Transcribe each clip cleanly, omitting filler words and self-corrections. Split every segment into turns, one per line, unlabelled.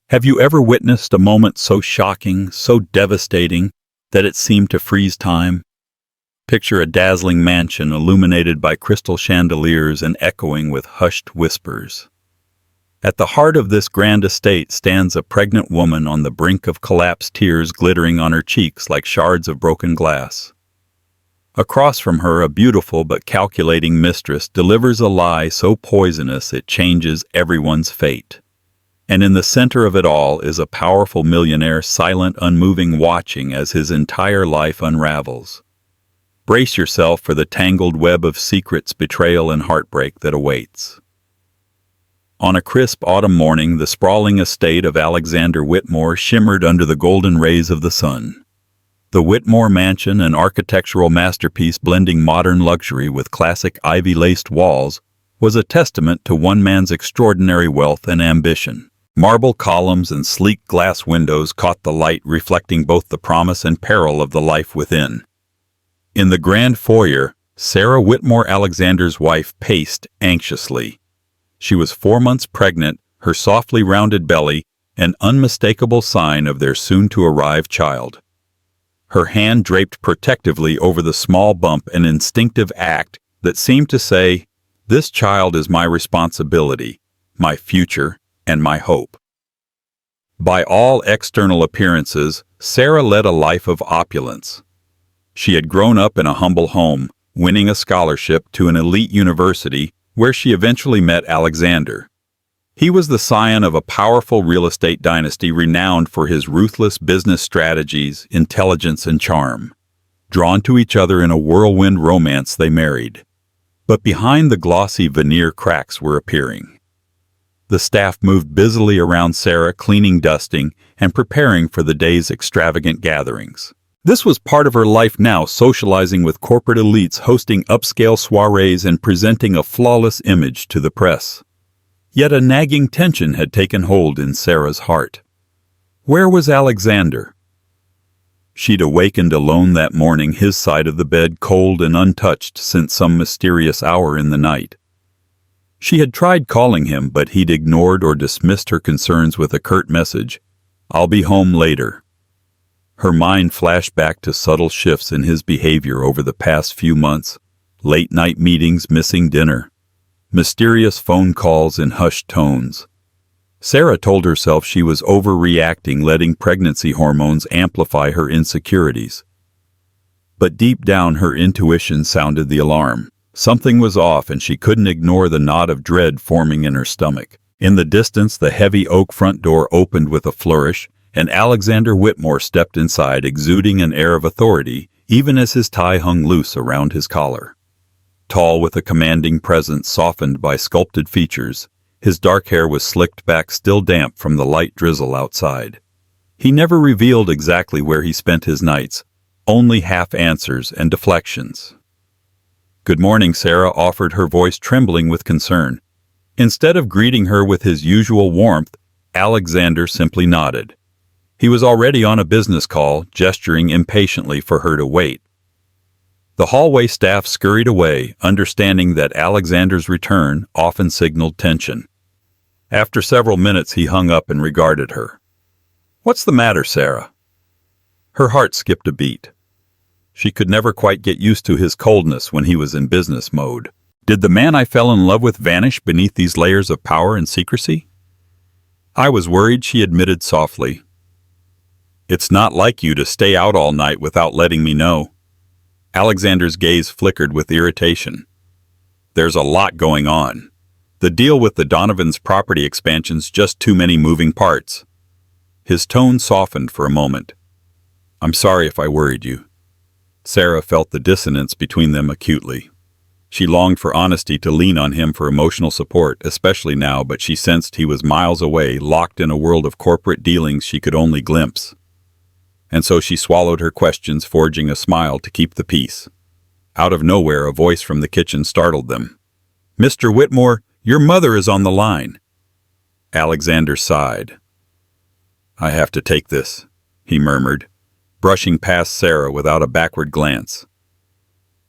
Have you ever witnessed a moment so shocking, so devastating, that it seemed to freeze time? Picture a dazzling mansion illuminated by crystal chandeliers and echoing with hushed whispers. At the heart of this grand estate stands a pregnant woman on the brink of collapse, tears glittering on her cheeks like shards of broken glass. Across from her, a beautiful but calculating mistress delivers a lie so poisonous it changes everyone's fate. And in the center of it all is a powerful millionaire, silent, unmoving, watching as his entire life unravels. Brace yourself for the tangled web of secrets, betrayal, and heartbreak that awaits. On a crisp autumn morning, the sprawling estate of Alexander Whitmore shimmered under the golden rays of the sun. The Whitmore mansion, an architectural masterpiece blending modern luxury with classic ivy-laced walls, was a testament to one man's extraordinary wealth and ambition. Marble columns and sleek glass windows caught the light, reflecting both the promise and peril of the life within. In the grand foyer, Sarah Whitmore, Alexander's wife, paced anxiously. She was 4 months pregnant, her softly rounded belly an unmistakable sign of their soon-to-arrive child. Her hand draped protectively over the small bump, an instinctive act that seemed to say, "This child is my responsibility, my future, and my hope." By all external appearances, Sarah led a life of opulence. She had grown up in a humble home, winning a scholarship to an elite university where she eventually met Alexander. He was the scion of a powerful real estate dynasty renowned for his ruthless business strategies, intelligence, and charm. Drawn to each other in a whirlwind romance, they married. But behind the glossy veneer, cracks were appearing. The staff moved busily around Sarah, cleaning, dusting, and preparing for the day's extravagant gatherings. This was part of her life now, socializing with corporate elites, hosting upscale soirees, and presenting a flawless image to the press. Yet a nagging tension had taken hold in Sarah's heart. Where was Alexander? She'd awakened alone that morning, his side of the bed cold and untouched since some mysterious hour in the night. She had tried calling him, but he'd ignored or dismissed her concerns with a curt message, "I'll be home later." Her mind flashed back to subtle shifts in his behavior over the past few months: late-night meetings, missing dinner, mysterious phone calls in hushed tones. Sarah told herself she was overreacting, letting pregnancy hormones amplify her insecurities. But deep down, her intuition sounded the alarm. Something was off, and she couldn't ignore the knot of dread forming in her stomach. In the distance, the heavy oak front door opened with a flourish, and Alexander Whitmore stepped inside, exuding an air of authority, even as his tie hung loose around his collar. Tall, with a commanding presence softened by sculpted features, his dark hair was slicked back, still damp from the light drizzle outside. He never revealed exactly where he spent his nights, only half answers and deflections. "Good morning," Sarah offered, her voice trembling with concern. Instead of greeting her with his usual warmth, Alexander simply nodded. He was already on a business call, gesturing impatiently for her to wait. The hallway staff scurried away, understanding that Alexander's return often signaled tension. After several minutes, he hung up and regarded her. "What's the matter, Sarah?" Her heart skipped a beat. She could never quite get used to his coldness when he was in business mode. Did the man I fell in love with vanish beneath these layers of power and secrecy? "I was worried," she admitted softly. "It's not like you to stay out all night without letting me know." Alexander's gaze flickered with irritation. "There's a lot going on. The deal with the Donovan's property expansion's just too many moving parts." His tone softened for a moment. "I'm sorry if I worried you." Sarah felt the dissonance between them acutely. She longed for honesty, to lean on him for emotional support, especially now, but she sensed he was miles away, locked in a world of corporate dealings she could only glimpse. And so she swallowed her questions, forging a smile to keep the peace. Out of nowhere, a voice from the kitchen startled them. "Mr. Whitmore, your mother is on the line." Alexander sighed. "I have to take this," he murmured, brushing past Sarah without a backward glance.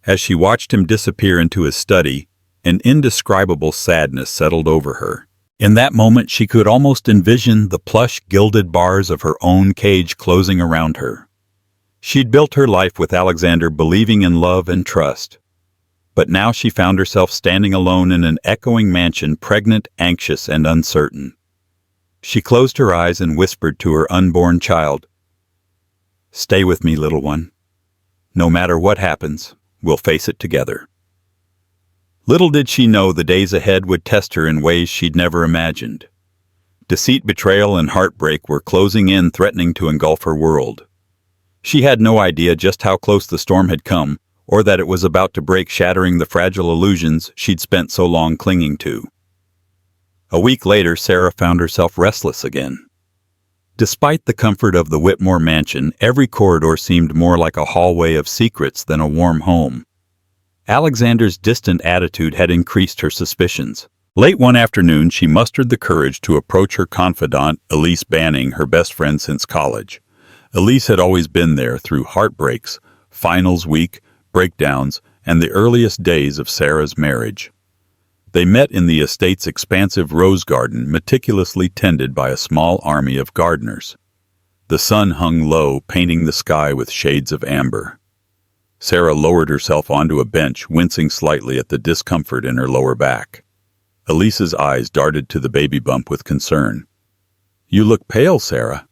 As she watched him disappear into his study, an indescribable sadness settled over her. In that moment, she could almost envision the plush, gilded bars of her own cage closing around her. She'd built her life with Alexander, believing in love and trust. But now she found herself standing alone in an echoing mansion, pregnant, anxious, and uncertain. She closed her eyes and whispered to her unborn child, "Stay with me, little one. No matter what happens, we'll face it together." Little did she know the days ahead would test her in ways she'd never imagined. Deceit, betrayal, and heartbreak were closing in, threatening to engulf her world. She had no idea just how close the storm had come, or that it was about to break, shattering the fragile illusions she'd spent so long clinging to. A week later, Sarah found herself restless again. Despite the comfort of the Whitmore mansion, every corridor seemed more like a hallway of secrets than a warm home. Alexander's distant attitude had increased her suspicions. Late one afternoon, she mustered the courage to approach her confidant, Elise Banning, her best friend since college. Elise had always been there through heartbreaks, finals week, breakdowns, and the earliest days of Sarah's marriage. They met in the estate's expansive rose garden, meticulously tended by a small army of gardeners. The sun hung low, painting the sky with shades of amber. Sarah lowered herself onto a bench, wincing slightly at the discomfort in her lower back. Elise's eyes darted to the baby bump with concern. "You look pale, Sarah.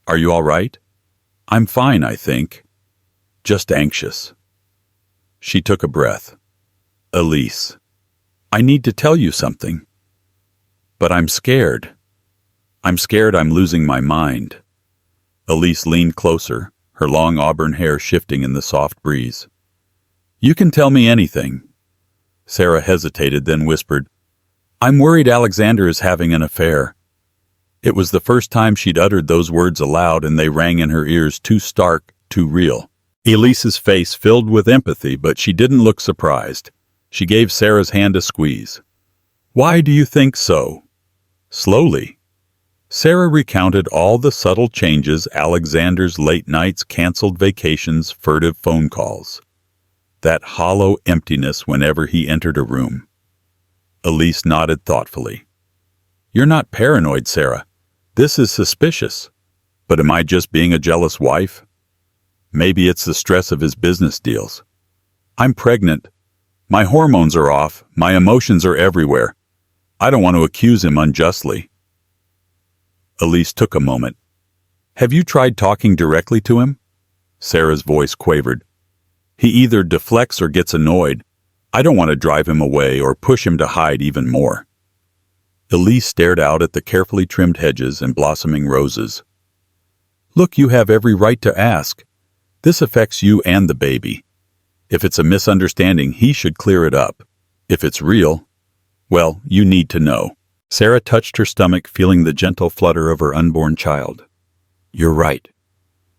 Are you all right?" "I'm fine, I think. Just anxious." She took a breath. "Elise, I need to tell you something. But I'm scared. I'm scared I'm losing my mind." Elise leaned closer, her long auburn hair shifting in the soft breeze. "You can tell me anything." Sarah hesitated, then whispered, "I'm worried Alexander is having an affair." It was the first time she'd uttered those words aloud, and they rang in her ears, too stark, too real. Elise's face filled with empathy, but she didn't look surprised. She gave Sarah's hand a squeeze. "Why do you think so?" Slowly, Sarah recounted all the subtle changes: Alexander's late nights, canceled vacations, furtive phone calls. That hollow emptiness whenever he entered a room. Elise nodded thoughtfully. "You're not paranoid, Sarah. This is suspicious. But am I just being a jealous wife? Maybe it's the stress of his business deals. I'm pregnant. My hormones are off. My emotions are everywhere. I don't want to accuse him unjustly." Elise took a moment. "Have you tried talking directly to him?" Sarah's voice quavered. "He either deflects or gets annoyed. I don't want to drive him away or push him to hide even more." Elise stared out at the carefully trimmed hedges and blossoming roses. "Look, you have every right to ask. This affects you and the baby. If it's a misunderstanding, he should clear it up. If it's real, well, you need to know." Sarah touched her stomach, feeling the gentle flutter of her unborn child. "You're right.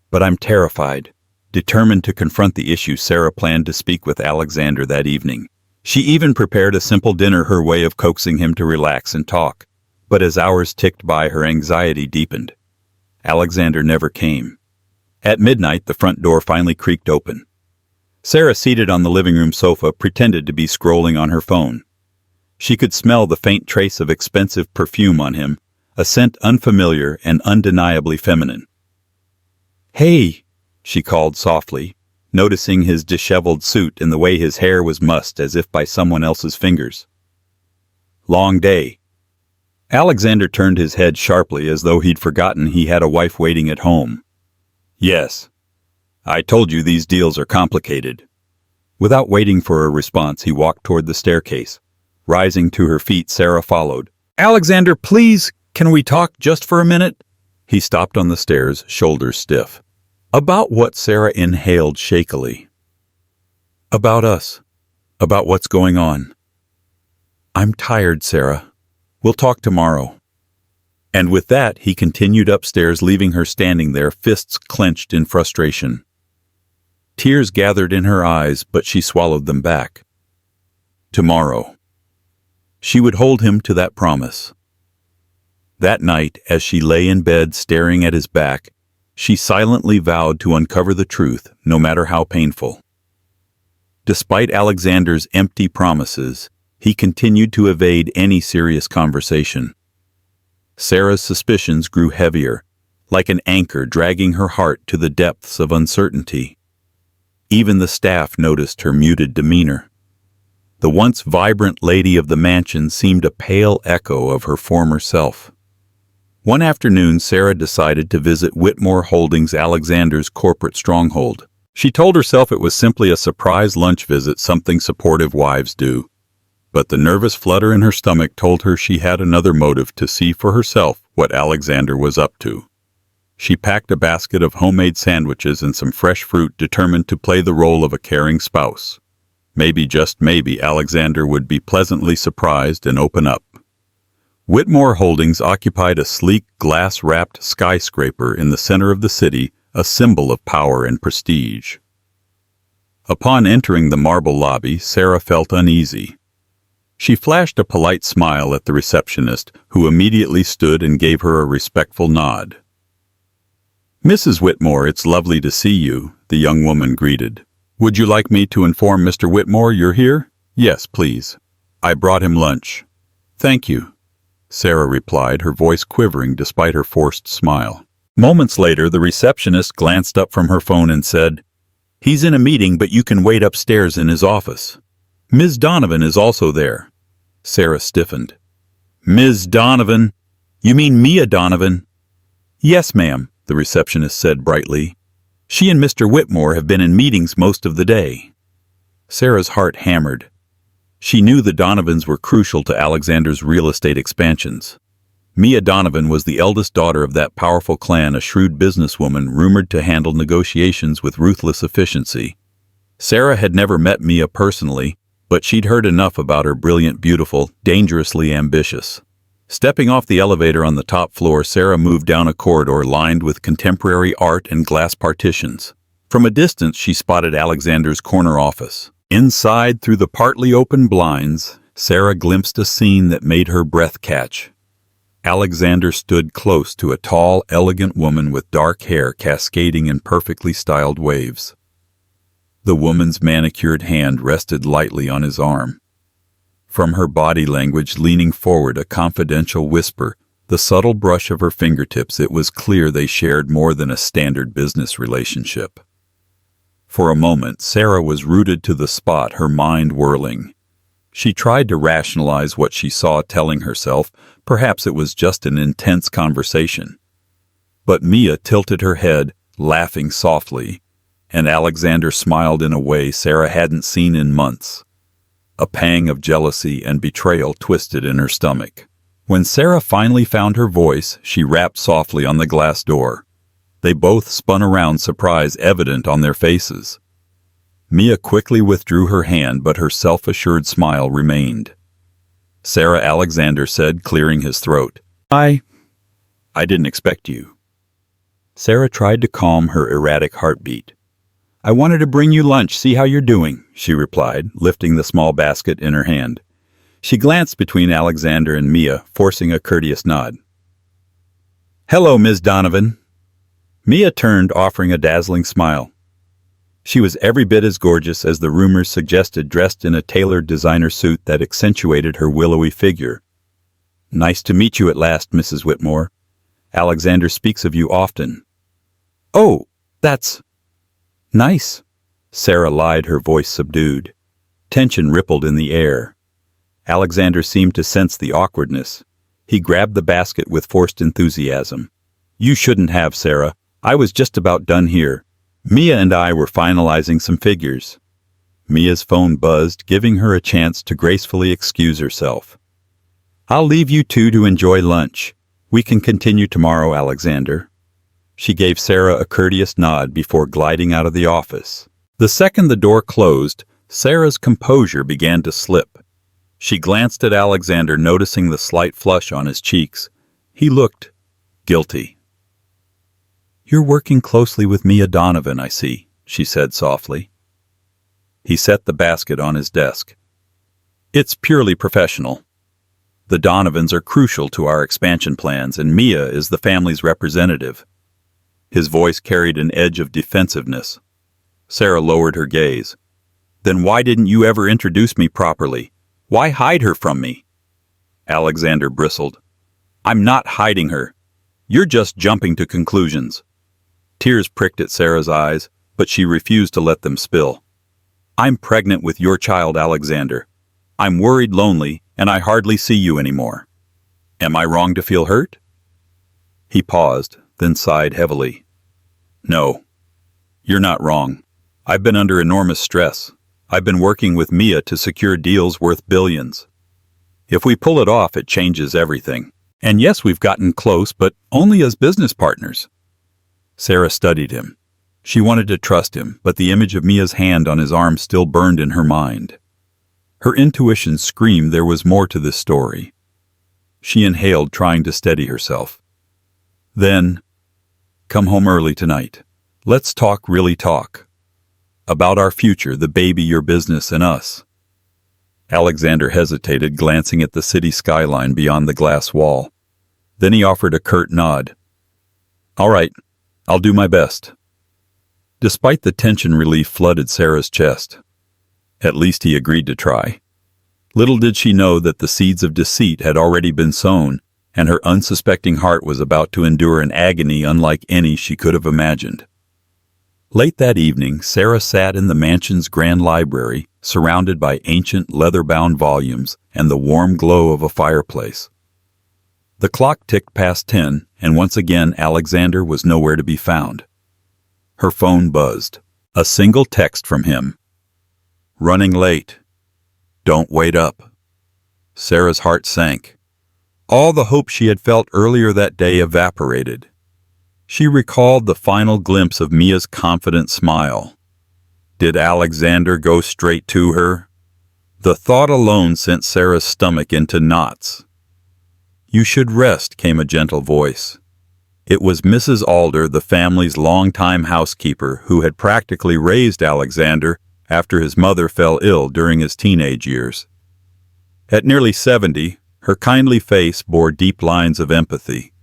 But I'm terrified." Determined to confront the issue, Sarah planned to speak with Alexander that evening. She even prepared a simple dinner, her way of coaxing him to relax and talk. But as hours ticked by, her anxiety deepened. Alexander never came. At midnight, the front door finally creaked open. Sarah, seated on the living room sofa, pretended to be scrolling on her phone. She could smell the faint trace of expensive perfume on him, a scent unfamiliar and undeniably feminine. "Hey," she called softly, noticing his disheveled suit and the way his hair was mussed as if by someone else's fingers. "Long day." Alexander turned his head sharply, as though he'd forgotten he had a wife waiting at home. "Yes. I told you these deals are complicated." Without waiting for a response, he walked toward the staircase. Rising to her feet, Sarah followed. "Alexander, please, can we talk just for a minute?" He stopped on the stairs, shoulders stiff. "About what?" Sarah inhaled shakily. "About us. About what's going on." "I'm tired, Sarah. We'll talk tomorrow." And with that, he continued upstairs, leaving her standing there, fists clenched in frustration. Tears gathered in her eyes, but she swallowed them back. Tomorrow. She would hold him to that promise. That night, as she lay in bed staring at his back, she silently vowed to uncover the truth, no matter how painful. Despite Alexander's empty promises, he continued to evade any serious conversation. Sarah's suspicions grew heavier, like an anchor dragging her heart to the depths of uncertainty. Even the staff noticed her muted demeanor. The once vibrant lady of the mansion seemed a pale echo of her former self. One afternoon, Sarah decided to visit Whitmore Holdings Alexander's corporate stronghold. She told herself it was simply a surprise lunch visit, something supportive wives do. But the nervous flutter in her stomach told her she had another motive to see for herself what Alexander was up to. She packed a basket of homemade sandwiches and some fresh fruit, determined to play the role of a caring spouse. Maybe, just maybe, Alexander would be pleasantly surprised and open up. Whitmore Holdings occupied a sleek, glass-wrapped skyscraper in the center of the city, a symbol of power and prestige. Upon entering the marble lobby, Sarah felt uneasy. She flashed a polite smile at the receptionist, who immediately stood and gave her a respectful nod. "Mrs. Whitmore, it's lovely to see you," the young woman greeted. "Would you like me to inform Mr. Whitmore you're here?" "Yes, please. I brought him lunch." "Thank you," Sarah replied, her voice quivering despite her forced smile. Moments later, the receptionist glanced up from her phone and said, "He's in a meeting, but you can wait upstairs in his office. Ms. Donovan is also there." Sarah stiffened. "Ms. Donovan? You mean Mia Donovan?" "Yes, ma'am," the receptionist said brightly. "She and Mr. Whitmore have been in meetings most of the day." Sarah's heart hammered. She knew the Donovans were crucial to Alexander's real estate expansions. Mia Donovan was the eldest daughter of that powerful clan, a shrewd businesswoman rumored to handle negotiations with ruthless efficiency. Sarah had never met Mia personally, but she'd heard enough about her: brilliant, beautiful, dangerously ambitious. Stepping off the elevator on the top floor, Sarah moved down a corridor lined with contemporary art and glass partitions. From a distance, she spotted Alexander's corner office. Inside, through the partly open blinds, Sarah glimpsed a scene that made her breath catch. Alexander stood close to a tall, elegant woman with dark hair cascading in perfectly styled waves. The woman's manicured hand rested lightly on his arm. From her body language leaning forward, a confidential whisper, the subtle brush of her fingertips, it was clear they shared more than a standard business relationship. For a moment, Sarah was rooted to the spot, her mind whirling. She tried to rationalize what she saw, telling herself perhaps it was just an intense conversation. But Mia tilted her head, laughing softly, and Alexander smiled in a way Sarah hadn't seen in months. A pang of jealousy and betrayal twisted in her stomach. When Sarah finally found her voice, she rapped softly on the glass door. They both spun around, surprise evident on their faces. Mia quickly withdrew her hand, but her self-assured smile remained. "Sarah," Alexander said, clearing his throat. I didn't expect you." Sarah tried to calm her erratic heartbeat. "I wanted to bring you lunch, see how you're doing," she replied, lifting the small basket in her hand. She glanced between Alexander and Mia, forcing a courteous nod. "Hello, Ms. Donovan." Mia turned, offering a dazzling smile. She was every bit as gorgeous as the rumors suggested, dressed in a tailored designer suit that accentuated her willowy figure. "Nice to meet you at last, Mrs. Whitmore. Alexander speaks of you often." "Oh, that's nice," Sarah lied, her voice subdued. Tension rippled in the air. Alexander seemed to sense the awkwardness. He grabbed the basket with forced enthusiasm. "You shouldn't have, Sarah. I was just about done here. Mia and I were finalizing some figures." Mia's phone buzzed, giving her a chance to gracefully excuse herself. "I'll leave you two to enjoy lunch. We can continue tomorrow, Alexander." She gave Sarah a courteous nod before gliding out of the office. The second the door closed, Sarah's composure began to slip. She glanced at Alexander, noticing the slight flush on his cheeks. He looked guilty. "You're working closely with Mia Donovan, I see," she said softly. He set the basket on his desk. "It's purely professional. The Donovans are crucial to our expansion plans, and Mia is the family's representative." His voice carried an edge of defensiveness. Sarah lowered her gaze. "Then why didn't you ever introduce me properly? Why hide her from me?" Alexander bristled. I'm not hiding her. You're just jumping to conclusions. Tears pricked at Sarah's eyes, but she refused to let them spill. I'm pregnant with your child, Alexander. I'm worried, lonely, and I hardly see you anymore. Am I wrong to feel hurt? He paused, then sighed heavily. No. You're not wrong. I've been under enormous stress. I've been working with Mia to secure deals worth billions. If we pull it off, it changes everything. And yes, we've gotten close, but only as business partners. Sarah studied him. She wanted to trust him, but the image of Mia's hand on his arm still burned in her mind. Her intuition screamed there was more to this story. She inhaled, trying to steady herself. Then, come home early tonight. Let's talk, really talk. About our future, the baby, your business, and us. Alexander hesitated, glancing at the city skyline beyond the glass wall. Then he offered a curt nod. All right, I'll do my best. Despite the tension, relief flooded Sarah's chest. At least he agreed to try. Little did she know that the seeds of deceit had already been sown, and her unsuspecting heart was about to endure an agony unlike any she could have imagined. Late that evening, Sarah sat in the mansion's grand library, surrounded by ancient leather-bound volumes and the warm glow of a fireplace. The clock ticked past 10, and once again Alexander was nowhere to be found. Her phone buzzed. A single text from him. Running late. Don't wait up. Sarah's heart sank. All the hope she had felt earlier that day evaporated. She recalled the final glimpse of Mia's confident smile. Did Alexander go straight to her? The thought alone sent Sarah's stomach into knots. You should rest, came a gentle voice. It was Mrs. Alder, the family's longtime housekeeper, who had practically raised Alexander after his mother fell ill during his teenage years. At nearly 70, her kindly face bore deep lines of empathy.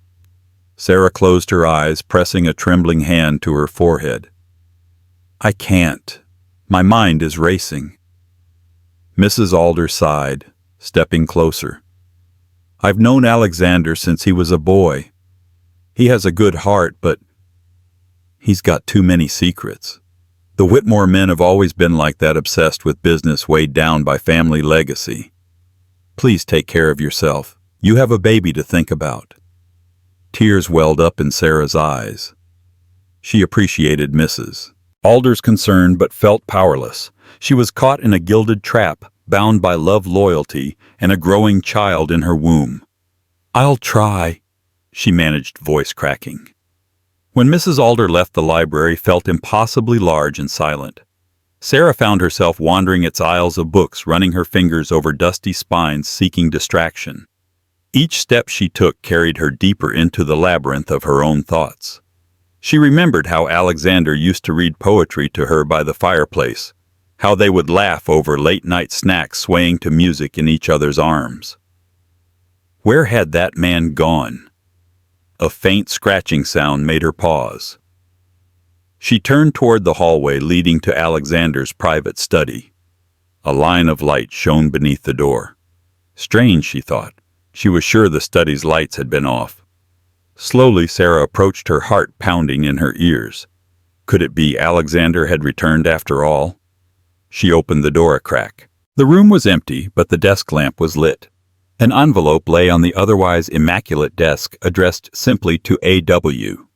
Sarah closed her eyes, pressing a trembling hand to her forehead. I can't. My mind is racing. Mrs. Alder sighed, stepping closer. I've known Alexander since he was a boy. He has a good heart, but he's got too many secrets. The Whitmore men have always been like that, obsessed with business, weighed down by family legacy. Please take care of yourself. You have a baby to think about. Tears welled up in Sarah's eyes. She appreciated Mrs. Alder's concern, but felt powerless. She was caught in a gilded trap, bound by love, loyalty, and a growing child in her womb. I'll try, she managed, voice cracking. When Mrs. Alder left, the library felt impossibly large and silent. Sarah found herself wandering its aisles of books, running her fingers over dusty spines, seeking distraction. Each step she took carried her deeper into the labyrinth of her own thoughts. She remembered how Alexander used to read poetry to her by the fireplace, how they would laugh over late-night snacks, swaying to music in each other's arms. Where had that man gone? A faint scratching sound made her pause. She turned toward the hallway leading to Alexander's private study. A line of light shone beneath the door. Strange, she thought. She was sure the study's lights had been off. Slowly, Sarah approached, her heart pounding in her ears. Could it be Alexander had returned after all? She opened the door a crack. The room was empty, but the desk lamp was lit. An envelope lay on the otherwise immaculate desk, addressed simply to A.W.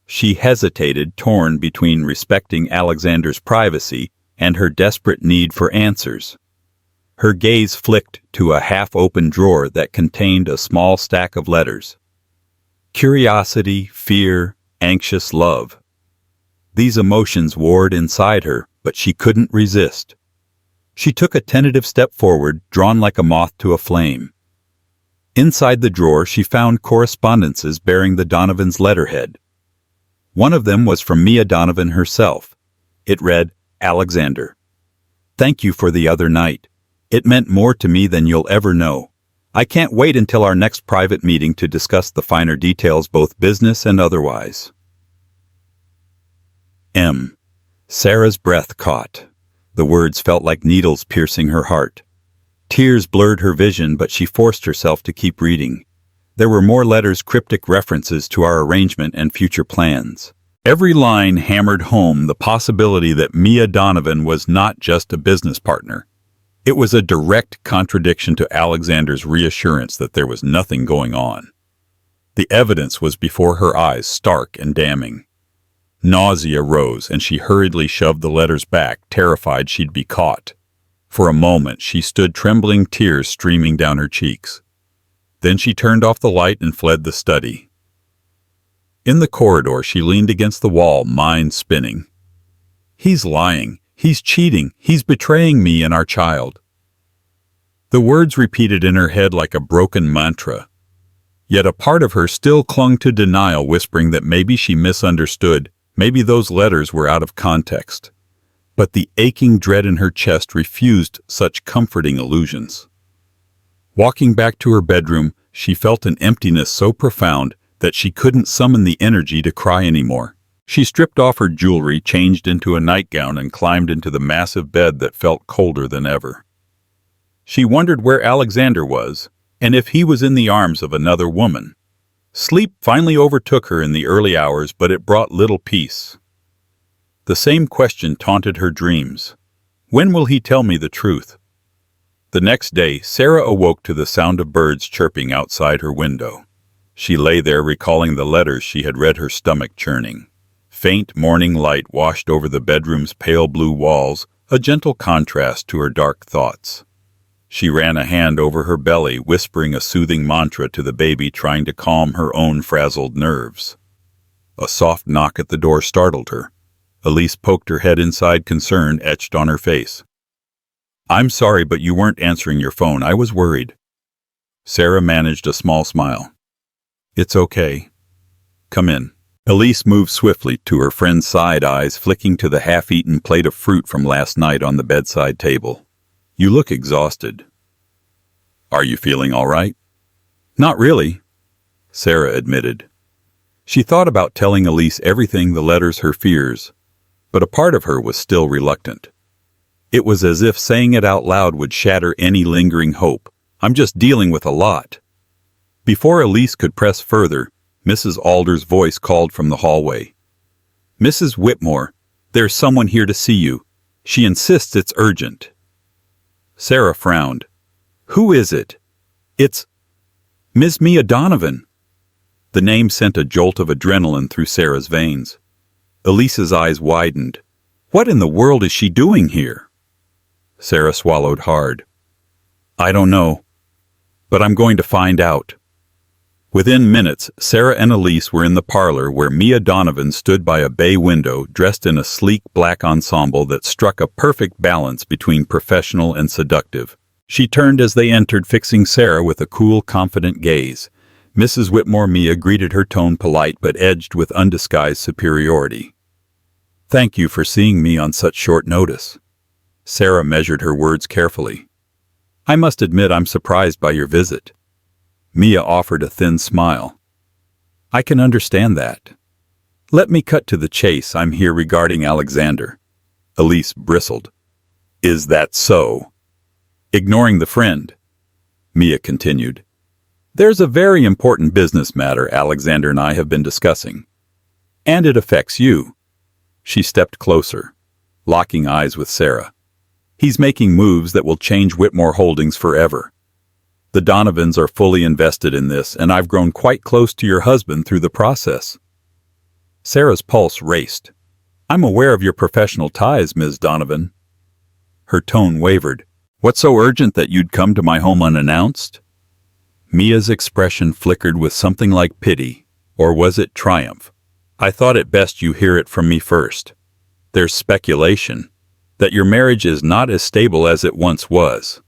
She hesitated, torn between respecting Alexander's privacy and her desperate need for answers. Her gaze flicked to a half-open drawer that contained a small stack of letters. Curiosity, fear, anxious love. These emotions warred inside her, but she couldn't resist. She took a tentative step forward, drawn like a moth to a flame. Inside the drawer, she found correspondences bearing the Donovans' letterhead. One of them was from Mia Donovan herself. It read, Alexander. Thank you for the other night. It meant more to me than you'll ever know. I can't wait until our next private meeting to discuss the finer details, both business and otherwise. M. Sarah's breath caught. The words felt like needles piercing her heart. Tears blurred her vision, but she forced herself to keep reading. There were more letters, cryptic references to our arrangement and future plans. Every line hammered home the possibility that Mia Donovan was not just a business partner. It was a direct contradiction to Alexander's reassurance that there was nothing going on. The evidence was before her eyes, stark and damning. Nausea rose, and she hurriedly shoved the letters back, terrified she'd be caught. For a moment, she stood trembling, tears streaming down her cheeks. Then she turned off the light and fled the study. In the corridor, she leaned against the wall, mind spinning. He's lying. He's cheating. He's betraying me and our child. The words repeated in her head like a broken mantra. Yet a part of her still clung to denial, whispering that maybe she misunderstood, maybe those letters were out of context. But the aching dread in her chest refused such comforting illusions. Walking back to her bedroom, she felt an emptiness so profound that she couldn't summon the energy to cry anymore. She stripped off her jewelry, changed into a nightgown, and climbed into the massive bed that felt colder than ever. She wondered where Alexander was, and if he was in the arms of another woman. Sleep finally overtook her in the early hours, but it brought little peace. The same question taunted her dreams. When will he tell me the truth? The next day, Sarah awoke to the sound of birds chirping outside her window. She lay there recalling the letters she had read, her stomach churning. Faint morning light washed over the bedroom's pale blue walls, a gentle contrast to her dark thoughts. She ran a hand over her belly, whispering a soothing mantra to the baby, trying to calm her own frazzled nerves. A soft knock at the door startled her. Elise poked her head inside, concern etched on her face. "I'm sorry, but you weren't answering your phone. I was worried." Sarah managed a small smile. "It's okay. Come in." Elise moved swiftly to her friend's side, eyes flicking to the half-eaten plate of fruit from last night on the bedside table. "You look exhausted. Are you feeling all right?" "Not really," Sarah admitted. She thought about telling Elise everything, the letters, her fears, but a part of her was still reluctant. It was as if saying it out loud would shatter any lingering hope. "I'm just dealing with a lot." Before Elise could press further, Mrs. Alder's voice called from the hallway. "Mrs. Whitmore, there's someone here to see you. She insists it's urgent." Sarah frowned. "Who is it?" "It's Miss Mia Donovan." The name sent a jolt of adrenaline through Sarah's veins. Elise's eyes widened. What in the world is she doing here? Sarah swallowed hard. "I don't know, but I'm going to find out." Within minutes, Sarah and Elise were in the parlor where Mia Donovan stood by a bay window, dressed in a sleek black ensemble that struck a perfect balance between professional and seductive. She turned as they entered, fixing Sarah with a cool, confident gaze. Mrs. Whitmore Mia greeted her, tone polite but edged with undisguised superiority. "Thank you for seeing me on such short notice." Sarah measured her words carefully. "I must admit I'm surprised by your visit." Mia offered a thin smile. "I can understand that. Let me cut to the chase. I'm here regarding Alexander." Elise bristled. "Is that so?" Ignoring the friend, Mia continued. "There's a very important business matter Alexander and I have been discussing. And it affects you." She stepped closer, locking eyes with Sarah. "He's making moves that will change Whitmore Holdings forever. The Donovans are fully invested in this, and I've grown quite close to your husband through the process." Sarah's pulse raced. "I'm aware of your professional ties, Ms. Donovan." Her tone wavered. "What's so urgent that you'd come to my home unannounced?" Mia's expression flickered with something like pity, or was it triumph? "I thought it best you hear it from me first. There's speculation that your marriage is not as stable as it once was.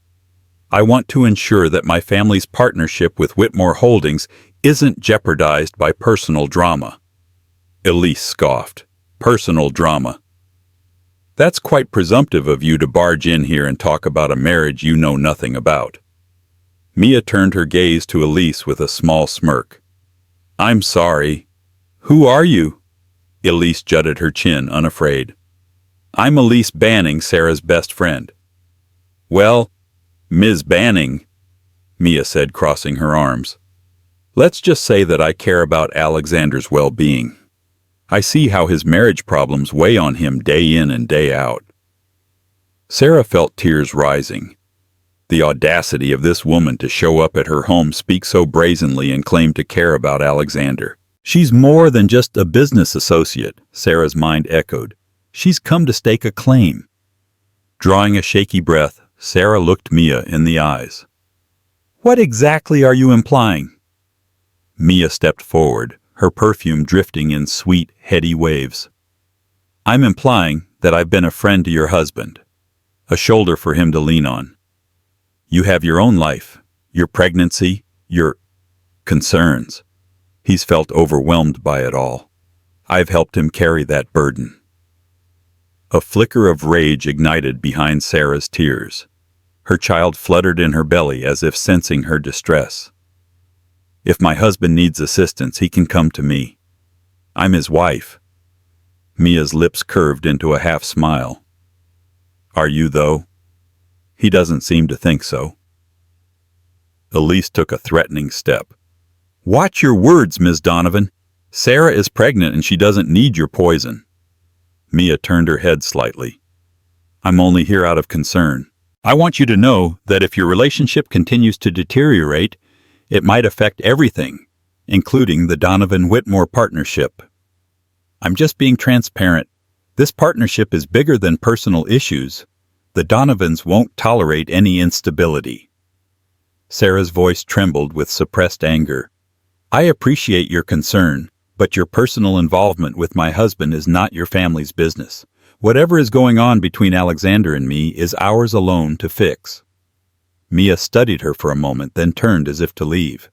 I want to ensure that my family's partnership with Whitmore Holdings isn't jeopardized by personal drama." Elise scoffed. "Personal drama? That's quite presumptive of you to barge in here and talk about a marriage you know nothing about." Mia turned her gaze to Elise with a small smirk. "I'm sorry. Who are you?" Elise jutted her chin, unafraid. "I'm Elise Banning, Sarah's best friend." "Well, Ms. Banning," Mia said, crossing her arms. Let's just say that I care about Alexander's well-being. I see how his marriage problems weigh on him day in and day out. Sarah felt tears rising. The audacity of this woman to show up at her home, speak so brazenly, and claim to care about Alexander. She's more than just a business associate, Sarah's mind echoed. She's come to stake a claim. Drawing a shaky breath, Sarah looked Mia in the eyes. What exactly are you implying? Mia stepped forward, her perfume drifting in sweet, heady waves. I'm implying that I've been a friend to your husband, a shoulder for him to lean on. You have your own life, your pregnancy, your concerns. He's felt overwhelmed by it all. I've helped him carry that burden. A flicker of rage ignited behind Sarah's tears. Her child fluttered in her belly as if sensing her distress. If my husband needs assistance, he can come to me. I'm his wife. Mia's lips curved into a half smile. Are you, though? He doesn't seem to think so. Elise took a threatening step. Watch your words, Ms. Donovan. Sarah is pregnant and she doesn't need your poison. Mia turned her head slightly. I'm only here out of concern. I want you to know that if your relationship continues to deteriorate, it might affect everything, including the Donovan-Whitmore partnership. I'm just being transparent. This partnership is bigger than personal issues. The Donovans won't tolerate any instability. Sarah's voice trembled with suppressed anger. I appreciate your concern, but your personal involvement with my husband is not your family's business. Whatever is going on between Alexander and me is ours alone to fix. Mia studied her for a moment, then turned as if to leave.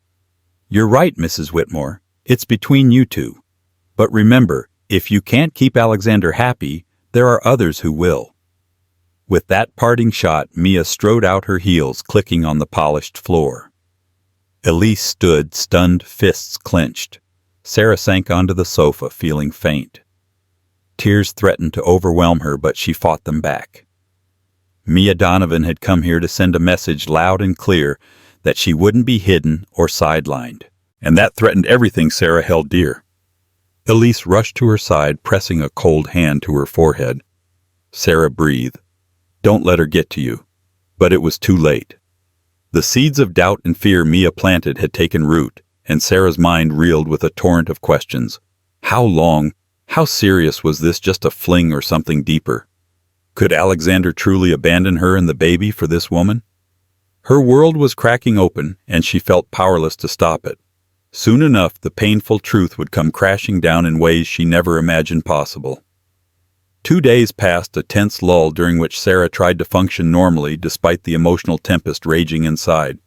You're right, Mrs. Whitmore. It's between you two. But remember, if you can't keep Alexander happy, there are others who will. With that parting shot, Mia strode out her heels, clicking on the polished floor. Elise stood, stunned, fists clenched. Sarah sank onto the sofa, feeling faint. Tears threatened to overwhelm her, but she fought them back. Mia Donovan had come here to send a message loud and clear that she wouldn't be hidden or sidelined, and that threatened everything Sarah held dear. Elise rushed to her side, pressing a cold hand to her forehead. Sarah breathed. Don't let her get to you. But it was too late. The seeds of doubt and fear Mia planted had taken root, and Sarah's mind reeled with a torrent of questions. How long? How serious was this, just a fling or something deeper? Could Alexander truly abandon her and the baby for this woman? Her world was cracking open, and she felt powerless to stop it. Soon enough, the painful truth would come crashing down in ways she never imagined possible. 2 days passed, a tense lull during which Sarah tried to function normally despite the emotional tempest raging inside.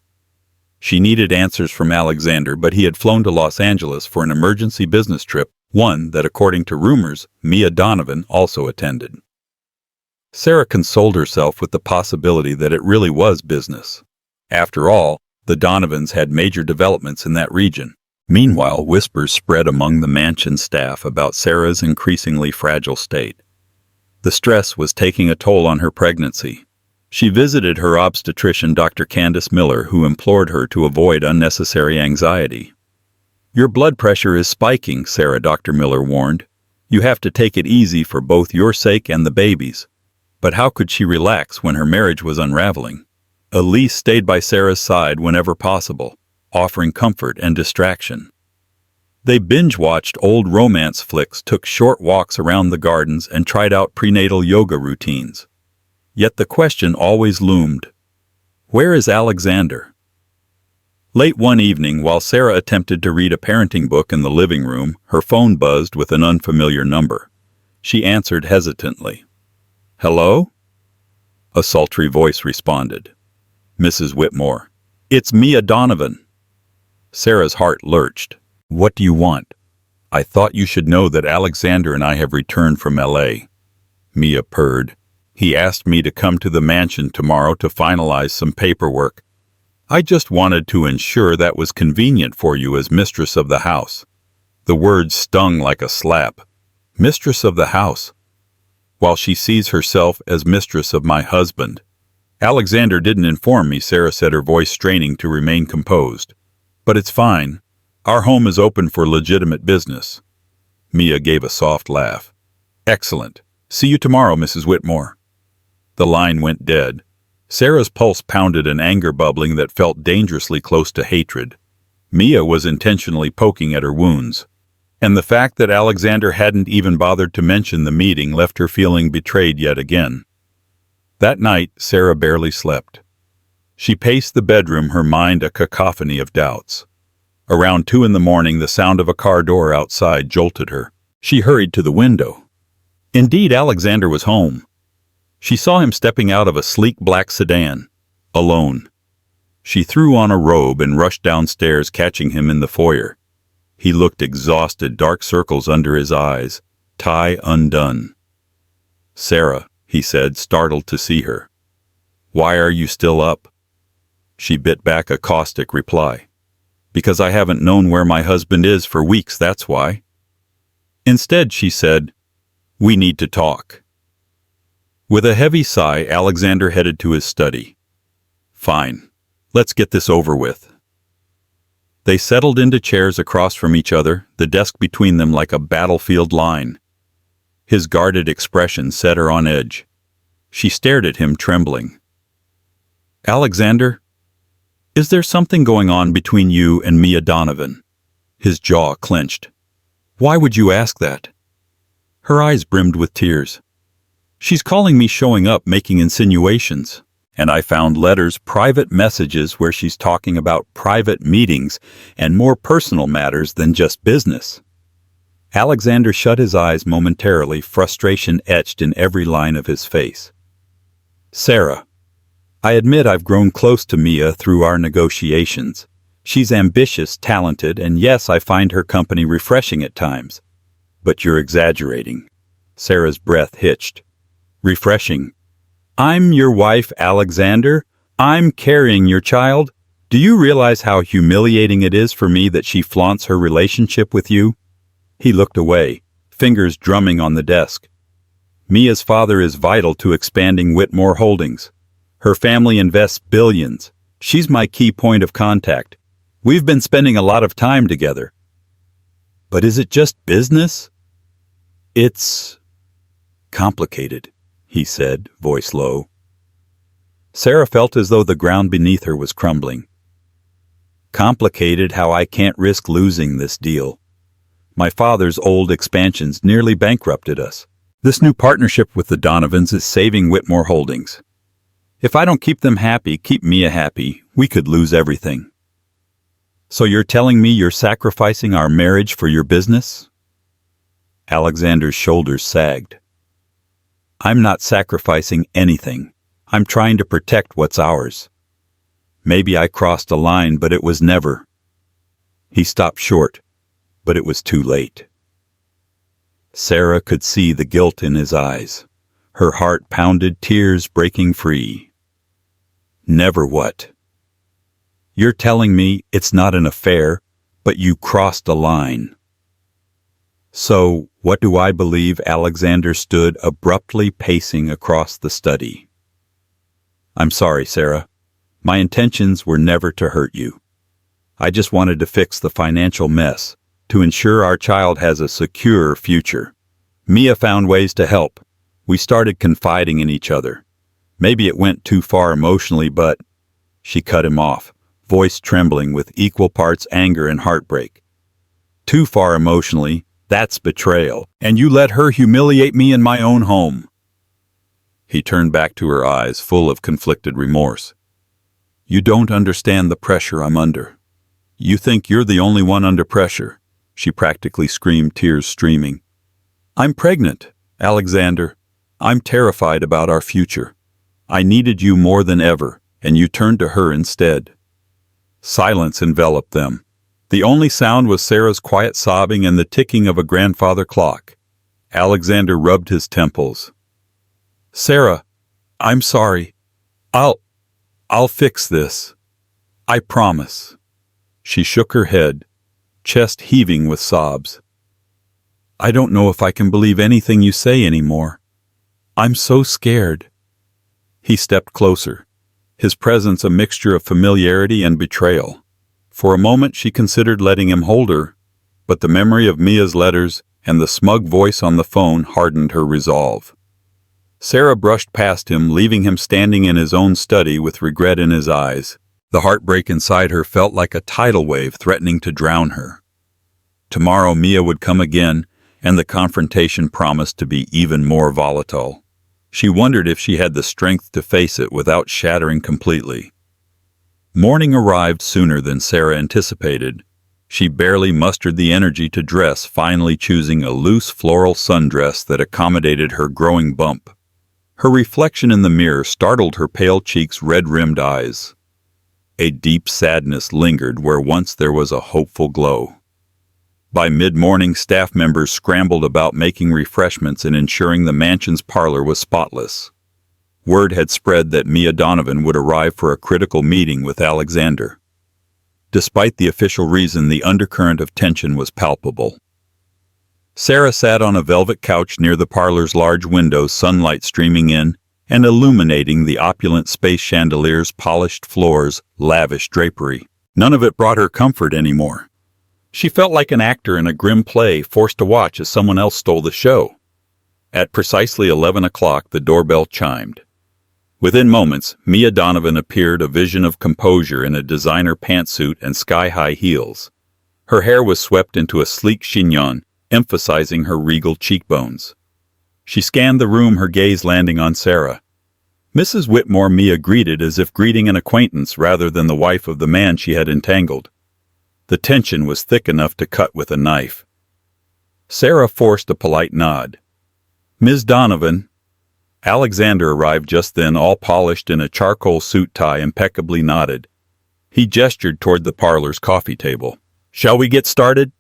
She needed answers from Alexander, but he had flown to Los Angeles for an emergency business trip, one that, according to rumors, Mia Donovan also attended. Sarah consoled herself with the possibility that it really was business. After all, the Donovans had major developments in that region. Meanwhile, whispers spread among the mansion staff about Sarah's increasingly fragile state. The stress was taking a toll on her pregnancy. She visited her obstetrician, Dr. Candace Miller, who implored her to avoid unnecessary anxiety. Your blood pressure is spiking, Sarah, Dr. Miller warned. You have to take it easy for both your sake and the baby's. But how could she relax when her marriage was unraveling? Elise stayed by Sarah's side whenever possible, offering comfort and distraction. They binge-watched old romance flicks, took short walks around the gardens, and tried out prenatal yoga routines. Yet the question always loomed. Where is Alexander? Late one evening, while Sarah attempted to read a parenting book in the living room, her phone buzzed with an unfamiliar number. She answered hesitantly. Hello? A sultry voice responded. Mrs. Whitmore. It's Mia Donovan. Sarah's heart lurched. What do you want? I thought you should know that Alexander and I have returned from L.A. Mia purred. He asked me to come to the mansion tomorrow to finalize some paperwork. I just wanted to ensure that was convenient for you as mistress of the house. The words stung like a slap. Mistress of the house. While she sees herself as mistress of my husband. Alexander didn't inform me, Sarah said, her voice straining to remain composed. But it's fine. Our home is open for legitimate business." Mia gave a soft laugh. "Excellent. See you tomorrow, Mrs. Whitmore." The line went dead. Sarah's pulse pounded, an anger bubbling that felt dangerously close to hatred. Mia was intentionally poking at her wounds, and the fact that Alexander hadn't even bothered to mention the meeting left her feeling betrayed yet again. That night, Sarah barely slept. She paced the bedroom, her mind a cacophony of doubts. Around 2 a.m, the sound of a car door outside jolted her. She hurried to the window. Indeed, Alexander was home. She saw him stepping out of a sleek black sedan, alone. She threw on a robe and rushed downstairs, catching him in the foyer. He looked exhausted, dark circles under his eyes, tie undone. "Sarah," he said, startled to see her. "Why are you still up?" She bit back a caustic reply. "Because I haven't known where my husband is for weeks, that's why." Instead, she said, "We need to talk." With a heavy sigh, Alexander headed to his study. "Fine. Let's get this over with." They settled into chairs across from each other, the desk between them like a battlefield line. His guarded expression set her on edge. She stared at him, trembling. "Alexander, is there something going on between you and Mia Donovan?" His jaw clenched. "Why would you ask that?" Her eyes brimmed with tears. "She's calling me showing up, making insinuations. And I found letters, private messages where she's talking about private meetings and more personal matters than just business." Alexander shut his eyes momentarily, frustration etched in every line of his face. "Sarah, I admit I've grown close to Mia through our negotiations. She's ambitious, talented, and yes, I find her company refreshing at times. But you're exaggerating." Sarah's breath hitched. "Refreshing? I'm your wife, Alexander. I'm carrying your child. Do you realize how humiliating it is for me that she flaunts her relationship with you?" He looked away, fingers drumming on the desk. "Mia's father is vital to expanding Whitmore Holdings. Her family invests billions. She's my key point of contact. We've been spending a lot of time together." "But is it just business?" "It's complicated," he said, voice low. Sarah felt as though the ground beneath her was crumbling. "Complicated how I can't risk losing this deal. My father's old expansions nearly bankrupted us. This new partnership with the Donovans is saving Whitmore Holdings. If I don't keep them happy, keep Mia happy, we could lose everything." "So you're telling me you're sacrificing our marriage for your business?" Alexander's shoulders sagged. "I'm not sacrificing anything. I'm trying to protect what's ours. Maybe I crossed a line, but it was never." He stopped short, but it was too late. Sarah could see the guilt in his eyes. Her heart pounded, tears breaking free. "Never what?" "You're telling me it's not an affair, but you crossed a line." "So, what do I believe?" Alexander stood abruptly, pacing across the study. "I'm sorry, Sarah. My intentions were never to hurt you. I just wanted to fix the financial mess, to ensure our child has a secure future. Mia found ways to help. We started confiding in each other. Maybe it went too far emotionally, but—" She cut him off, voice trembling with equal parts anger and heartbreak. "Too far emotionally? That's betrayal, and you let her humiliate me in my own home." He turned back to her eyes, full of conflicted remorse. "You don't understand the pressure I'm under. You think you're the only one under pressure," she practically screamed, tears streaming. "I'm pregnant, Alexander. I'm terrified about our future. I needed you more than ever, and you turned to her instead." Silence enveloped them. The only sound was Sarah's quiet sobbing and the ticking of a grandfather clock. Alexander rubbed his temples. "Sarah, I'm sorry. I'll fix this. I promise." She shook her head, chest heaving with sobs. "I don't know if I can believe anything you say anymore. I'm so scared." He stepped closer, his presence a mixture of familiarity and betrayal. For a moment she considered letting him hold her, but the memory of Mia's letters and the smug voice on the phone hardened her resolve. Sarah brushed past him, leaving him standing in his own study with regret in his eyes. The heartbreak inside her felt like a tidal wave threatening to drown her. Tomorrow Mia would come again, and the confrontation promised to be even more volatile. She wondered if she had the strength to face it without shattering completely. Morning arrived sooner than Sarah anticipated. She barely mustered the energy to dress, finally choosing a loose floral sundress that accommodated her growing bump. Her reflection in the mirror startled her pale cheeks' red-rimmed eyes. A deep sadness lingered where once there was a hopeful glow. By mid-morning, staff members scrambled about making refreshments and ensuring the mansion's parlor was spotless. Word had spread that Mia Donovan would arrive for a critical meeting with Alexander. Despite the official reason, the undercurrent of tension was palpable. Sarah sat on a velvet couch near the parlor's large windows, sunlight streaming in and illuminating the opulent space chandeliers, polished floors, lavish drapery. None of it brought her comfort anymore. She felt like an actor in a grim play, forced to watch as someone else stole the show. At precisely 11 o'clock, the doorbell chimed. Within moments, Mia Donovan appeared, a vision of composure in a designer pantsuit and sky-high heels. Her hair was swept into a sleek chignon, emphasizing her regal cheekbones. She scanned the room, her gaze landing on Sarah. Mrs. Whitmore, Mia greeted as if greeting an acquaintance rather than the wife of the man she had entangled. The tension was thick enough to cut with a knife. Sarah forced a polite nod. "Ms. Donovan." Alexander arrived just then, all polished in a charcoal suit tie impeccably knotted. He gestured toward the parlor's coffee table. "Shall we get started?"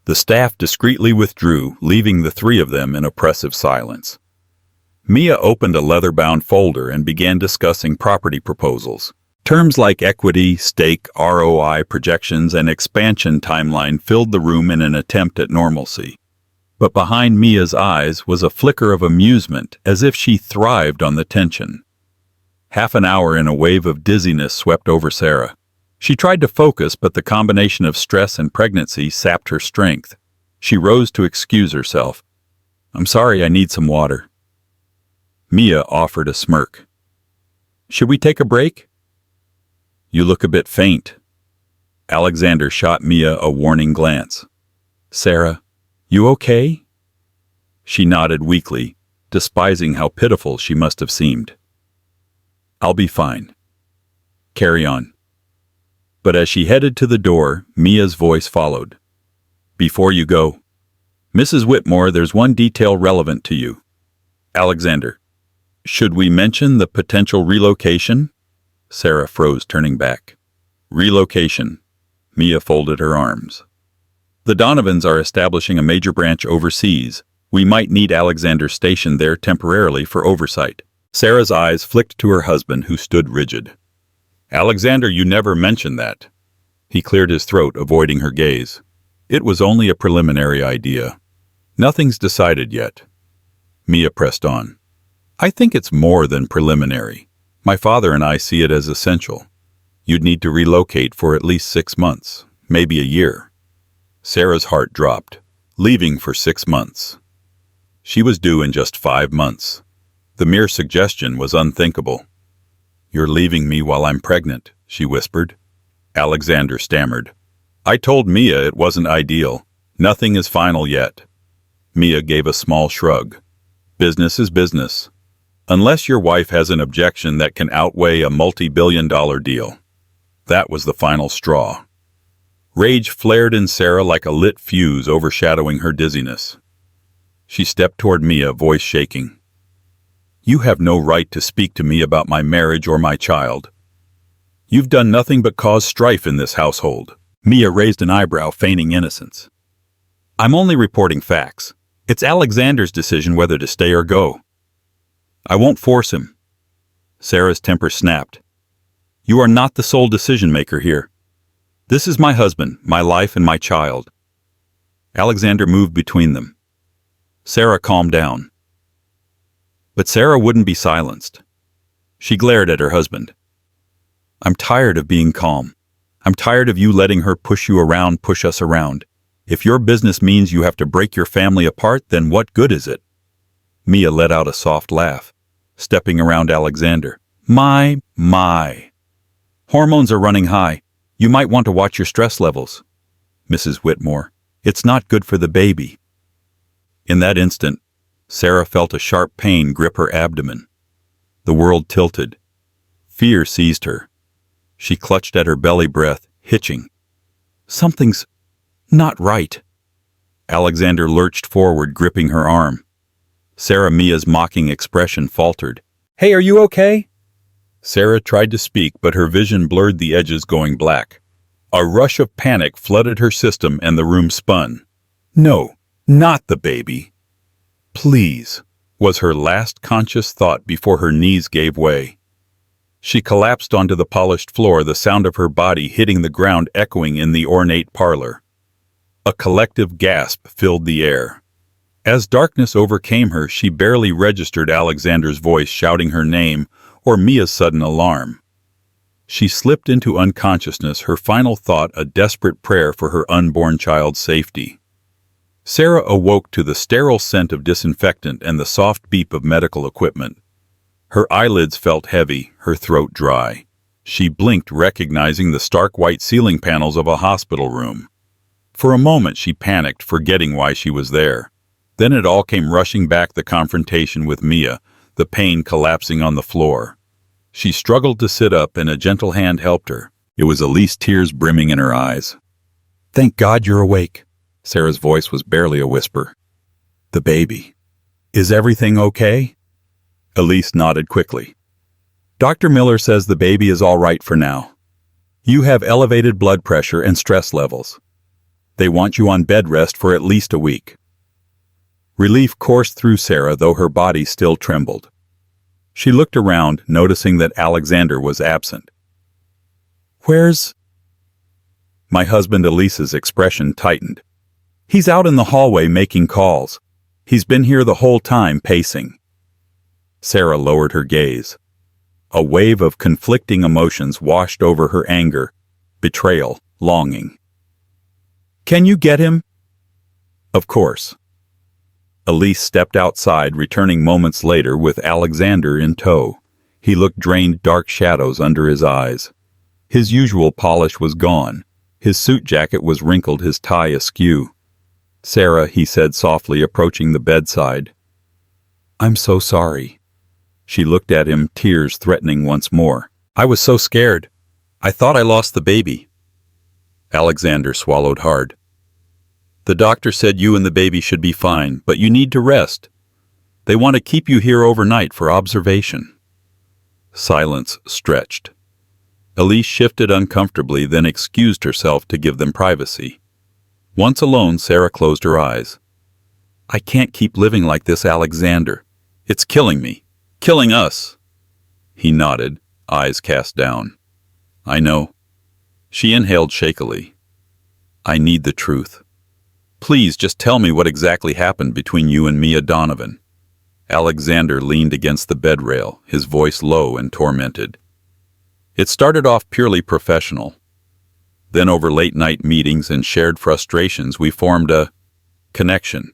The staff discreetly withdrew, leaving the three of them in oppressive silence. Mia opened a leather-bound folder and began discussing property proposals. Terms like equity, stake, ROI projections, and expansion timeline filled the room in an attempt at normalcy. But behind Mia's eyes was a flicker of amusement, as if she thrived on the tension. Half an hour in, a wave of dizziness swept over Sarah. She tried to focus, but the combination of stress and pregnancy sapped her strength. She rose to excuse herself. "I'm sorry, I need some water." Mia offered a smirk. "Should we take a break?" "You look a bit faint." Alexander shot Mia a warning glance. "Sarah, you okay?" She nodded weakly, despising how pitiful she must have seemed. "I'll be fine. Carry on." But as she headed to the door, Mia's voice followed. "Before you go, Mrs. Whitmore, there's one detail relevant to you." "Alexander, should we mention the potential relocation?" Sarah froze, turning back. "Relocation." Mia folded her arms. "The Donovans are establishing a major branch overseas. We might need Alexander stationed there temporarily for oversight." Sarah's eyes flicked to her husband, who stood rigid. "Alexander, you never mentioned that." He cleared his throat, avoiding her gaze. "It was only a preliminary idea. Nothing's decided yet." Mia pressed on. "I think it's more than preliminary. My father and I see it as essential. You'd need to relocate for at least 6 months, maybe a year." Sarah's heart dropped. Leaving for 6 months. She was due in just 5 months. The mere suggestion was unthinkable. "You're leaving me while I'm pregnant," she whispered. Alexander stammered. "I told Mia it wasn't ideal. Nothing is final yet." Mia gave a small shrug. "Business is business. Unless your wife has an objection that can outweigh a multi-billion-dollar deal." That was the final straw. Rage flared in Sarah like a lit fuse, overshadowing her dizziness. She stepped toward Mia, voice shaking. "You have no right to speak to me about my marriage or my child. You've done nothing but cause strife in this household." Mia raised an eyebrow, feigning innocence. "I'm only reporting facts. It's Alexander's decision whether to stay or go." "I won't force him." Sarah's temper snapped. "You are not the sole decision-maker here. This is my husband, my life, and my child." Alexander moved between them. Sarah calmed down. But Sarah wouldn't be silenced. She glared at her husband. "I'm tired of being calm. I'm tired of you letting her push you around, push us around. If your business means you have to break your family apart, then what good is it? Mia let out a soft laugh, stepping around Alexander. My. Hormones are running high. You might want to watch your stress levels. Mrs. Whitmore, it's not good for the baby. In that instant, Sarah felt a sharp pain grip her abdomen. The world tilted. Fear seized her. She clutched at her belly breath, hitching. Something's not right. Alexander lurched forward, gripping her arm. Mia's mocking expression faltered. Hey, are you okay? Sarah tried to speak, but her vision blurred, the edges going black. A rush of panic flooded her system and the room spun. No, not the baby. Please, was her last conscious thought before her knees gave way. She collapsed onto the polished floor, the sound of her body hitting the ground echoing in the ornate parlor. A collective gasp filled the air. As darkness overcame her, she barely registered Alexander's voice shouting her name or Mia's sudden alarm. She slipped into unconsciousness, her final thought a desperate prayer for her unborn child's safety. Sarah awoke to the sterile scent of disinfectant and the soft beep of medical equipment. Her eyelids felt heavy, her throat dry. She blinked, recognizing the stark white ceiling panels of a hospital room. For a moment she panicked, forgetting why she was there. Then it all came rushing back, the confrontation with Mia, the pain collapsing on the floor. She struggled to sit up, and a gentle hand helped her. It was Elise, tears brimming in her eyes. Thank God you're awake. Sarah's voice was barely a whisper. The baby. Is everything okay? Elise nodded quickly. Dr. Miller says the baby is all right for now. You have elevated blood pressure and stress levels. They want you on bed rest for at least a week. Relief coursed through Sarah, though her body still trembled. She looked around, noticing that Alexander was absent. Where's... My husband Elise's expression tightened. He's out in the hallway making calls. He's been here the whole time, pacing. Sarah lowered her gaze. A wave of conflicting emotions washed over her: anger, betrayal, longing. Can you get him? Of course. Elise stepped outside, returning moments later with Alexander in tow. He looked drained, dark shadows under his eyes. His usual polish was gone. His suit jacket was wrinkled, his tie askew. Sarah, he said softly, approaching the bedside. I'm so sorry. She looked at him, tears threatening once more. I was so scared. I thought I lost the baby. Alexander swallowed hard. The doctor said you and the baby should be fine, but you need to rest. They want to keep you here overnight for observation. Silence stretched. Elise shifted uncomfortably, then excused herself to give them privacy. Once alone, Sarah closed her eyes. I can't keep living like this, Alexander. It's killing me. Killing us. He nodded, eyes cast down. I know. She inhaled shakily. I need the truth. Please just tell me what exactly happened between you and Mia Donovan. Alexander leaned against the bed rail, his voice low and tormented. It started off purely professional. Then over late-night meetings and shared frustrations, we formed a connection.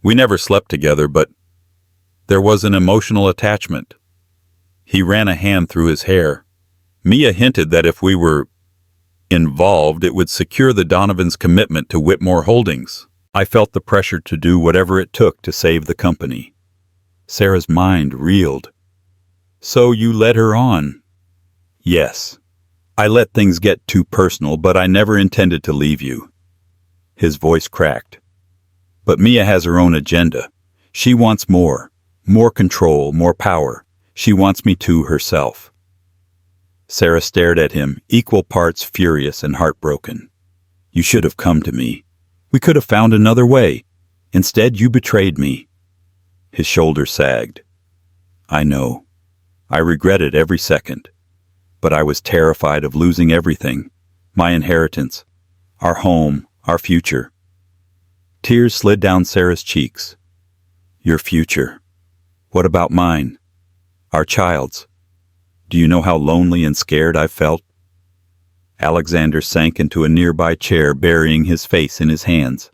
We never slept together, but there was an emotional attachment. He ran a hand through his hair. Mia hinted that if we were involved, it would secure the Donovans' commitment to Whitmore Holdings. I felt the pressure to do whatever it took to save the company. Sarah's mind reeled. So you led her on? Yes. I let things get too personal, but I never intended to leave you. His voice cracked. But Mia has her own agenda. She wants more control, more power. She wants me to herself. Sarah stared at him, equal parts furious and heartbroken. You should have come to me. We could have found another way. Instead, you betrayed me. His shoulders sagged. I know. I regret it every second. But I was terrified of losing everything. My inheritance. Our home. Our future. Tears slid down Sarah's cheeks. Your future. What about mine? Our child's. Do you know how lonely and scared I've felt? Alexander sank into a nearby chair, burying his face in his hands.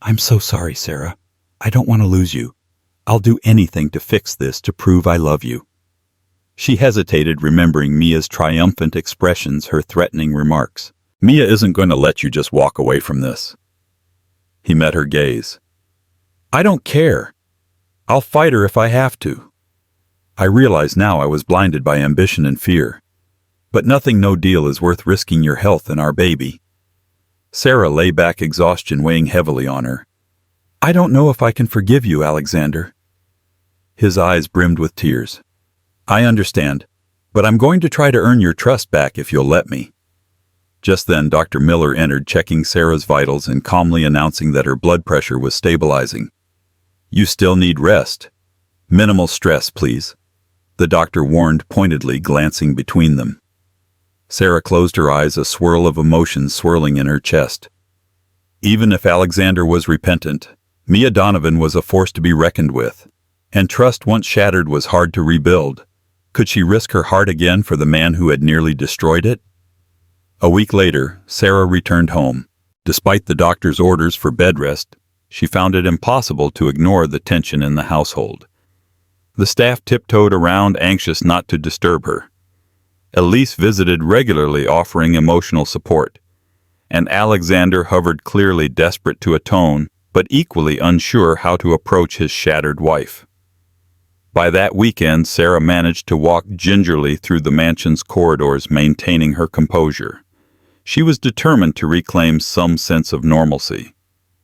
"I'm so sorry, Sarah. I don't want to lose you. I'll do anything to fix this to prove I love you." She hesitated, remembering Mia's triumphant expressions, her threatening remarks. "Mia isn't going to let you just walk away from this." He met her gaze. "I don't care. I'll fight her if I have to." I realize now I was blinded by ambition and fear. But nothing, no deal, is worth risking your health and our baby. Sarah lay back, exhaustion weighing heavily on her. "I don't know if I can forgive you, Alexander." His eyes brimmed with tears. "I understand, but I'm going to try to earn your trust back if you'll let me." Just then, Dr. Miller entered, checking Sarah's vitals and calmly announcing that her blood pressure was stabilizing. "You still need rest. Minimal stress, please," the doctor warned pointedly, glancing between them. Sarah closed her eyes, a swirl of emotions swirling in her chest. Even if Alexander was repentant, Mia Donovan was a force to be reckoned with, and trust once shattered was hard to rebuild. Could she risk her heart again for the man who had nearly destroyed it? A week later, Sarah returned home. Despite the doctor's orders for bed rest, she found it impossible to ignore the tension in the household. The staff tiptoed around, anxious not to disturb her. Elise visited regularly, offering emotional support, and Alexander hovered, clearly desperate to atone, but equally unsure how to approach his shattered wife. By that weekend, Sarah managed to walk gingerly through the mansion's corridors, maintaining her composure. She was determined to reclaim some sense of normalcy,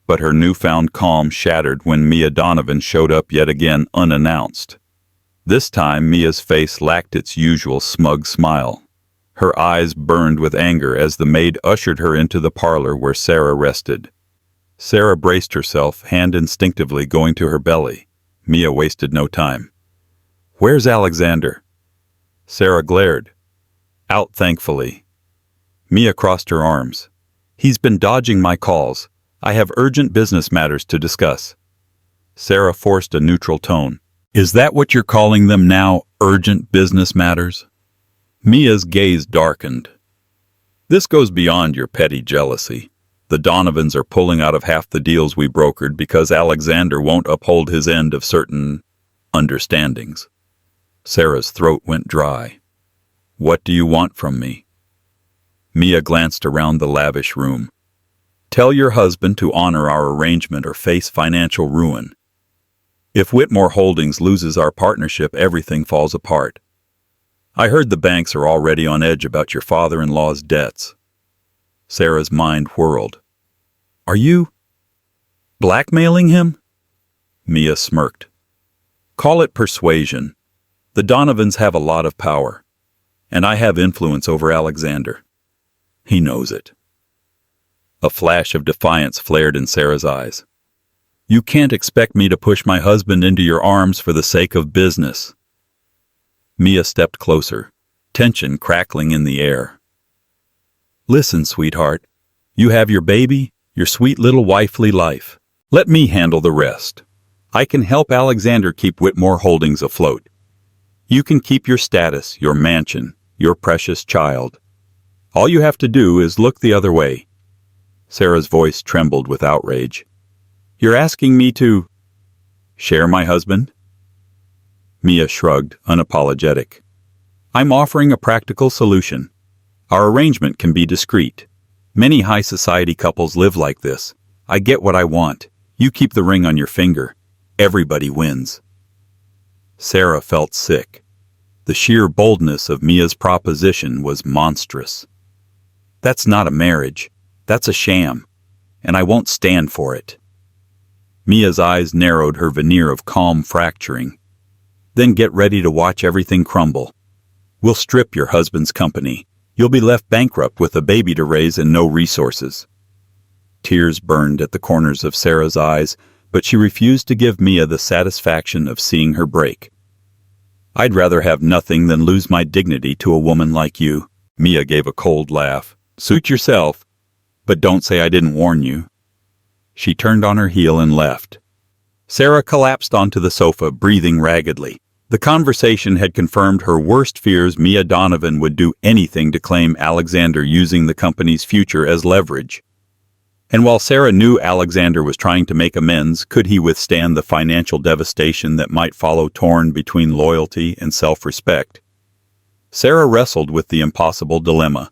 but her newfound calm shattered when Mia Donovan showed up yet again unannounced. This time, Mia's face lacked its usual smug smile. Her eyes burned with anger as the maid ushered her into the parlor where Sarah rested. Sarah braced herself, hand instinctively going to her belly. Mia wasted no time. "Where's Alexander?" Sarah glared. "Out, thankfully." Mia crossed her arms. "He's been dodging my calls. I have urgent business matters to discuss." Sarah forced a neutral tone. "Is that what you're calling them now, urgent business matters?" Mia's gaze darkened. "This goes beyond your petty jealousy. The Donovans are pulling out of half the deals we brokered because Alexander won't uphold his end of certain understandings." Sarah's throat went dry. "What do you want from me?" Mia glanced around the lavish room. "Tell your husband to honor our arrangement or face financial ruin. If Whitmore Holdings loses our partnership, everything falls apart. I heard the banks are already on edge about your father-in-law's debts." Sarah's mind whirled. "Are you blackmailing him?" Mia smirked. "Call it persuasion. The Donovans have a lot of power, and I have influence over Alexander. He knows it." A flash of defiance flared in Sarah's eyes. "You can't expect me to push my husband into your arms for the sake of business." Mia stepped closer, tension crackling in the air. "Listen, sweetheart. You have your baby, your sweet little wifely life. Let me handle the rest. I can help Alexander keep Whitmore Holdings afloat. You can keep your status, your mansion, your precious child. All you have to do is look the other way." Sarah's voice trembled with outrage. "You're asking me to share my husband?" Mia shrugged, unapologetic. "I'm offering a practical solution. Our arrangement can be discreet. Many high society couples live like this. I get what I want. You keep the ring on your finger. Everybody wins." Sarah felt sick. The sheer boldness of Mia's proposition was monstrous. "That's not a marriage. That's a sham. And I won't stand for it." Mia's eyes narrowed, her veneer of calm fracturing. "Then get ready to watch everything crumble. We'll strip your husband's company. You'll be left bankrupt with a baby to raise and no resources." Tears burned at the corners of Sarah's eyes, but she refused to give Mia the satisfaction of seeing her break. "I'd rather have nothing than lose my dignity to a woman like you." Mia gave a cold laugh. "Suit yourself, but don't say I didn't warn you." She turned on her heel and left. Sarah collapsed onto the sofa, breathing raggedly. The conversation had confirmed her worst fears. Mia Donovan would do anything to claim Alexander, using the company's future as leverage. And while Sarah knew Alexander was trying to make amends, could he withstand the financial devastation that might follow, torn between loyalty and self-respect? Sarah wrestled with the impossible dilemma: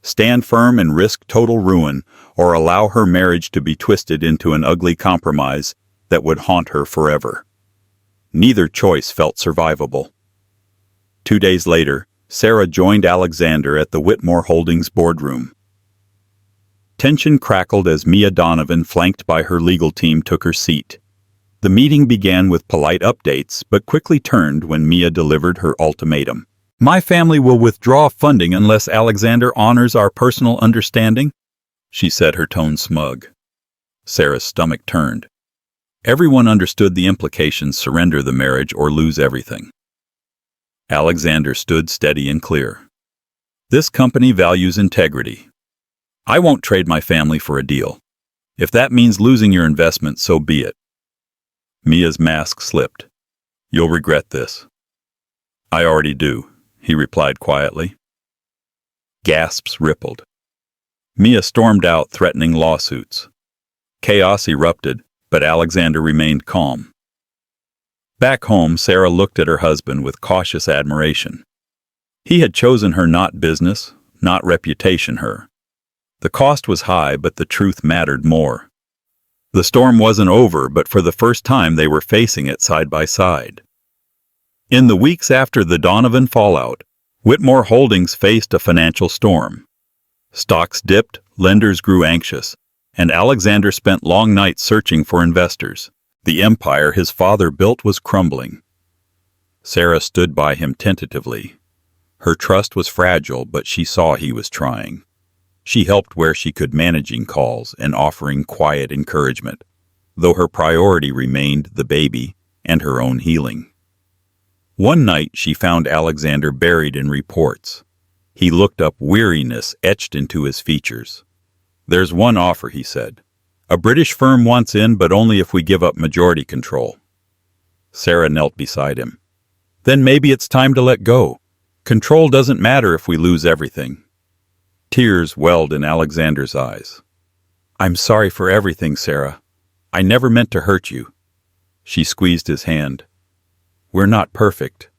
stand firm and risk total ruin, or allow her marriage to be twisted into an ugly compromise that would haunt her forever. Neither choice felt survivable. 2 days later, Sarah joined Alexander at the Whitmore Holdings boardroom. Tension crackled as Mia Donovan, flanked by her legal team, took her seat. The meeting began with polite updates, but quickly turned when Mia delivered her ultimatum. "My family will withdraw funding unless Alexander honors our personal understanding," she said, her tone smug. Sarah's stomach turned. Everyone understood the implications: surrender the marriage or lose everything. Alexander stood steady and clear. "This company values integrity. I won't trade my family for a deal. If that means losing your investment, so be it." Mia's mask slipped. "You'll regret this." "I already do," he replied quietly. Gasps rippled. Mia stormed out, threatening lawsuits. Chaos erupted, but Alexander remained calm. Back home, Sarah looked at her husband with cautious admiration. He had chosen her, not business, not reputation, her. The cost was high, but the truth mattered more. The storm wasn't over, but for the first time they were facing it side by side. In the weeks after the Donovan fallout, Whitmore Holdings faced a financial storm. Stocks dipped, lenders grew anxious, and Alexander spent long nights searching for investors. The empire his father built was crumbling. Sarah stood by him tentatively. Her trust was fragile, but she saw he was trying. She helped where she could, managing calls and offering quiet encouragement, though her priority remained the baby and her own healing. One night she found Alexander buried in reports. He looked up, weariness etched into his features. "There's one offer," he said. "A British firm wants in, but only if we give up majority control." Sarah knelt beside him. "Then maybe it's time to let go. Control doesn't matter if we lose everything." Tears welled in Alexander's eyes. "I'm sorry for everything, Sarah. I never meant to hurt you." She squeezed his hand. "We're not perfect,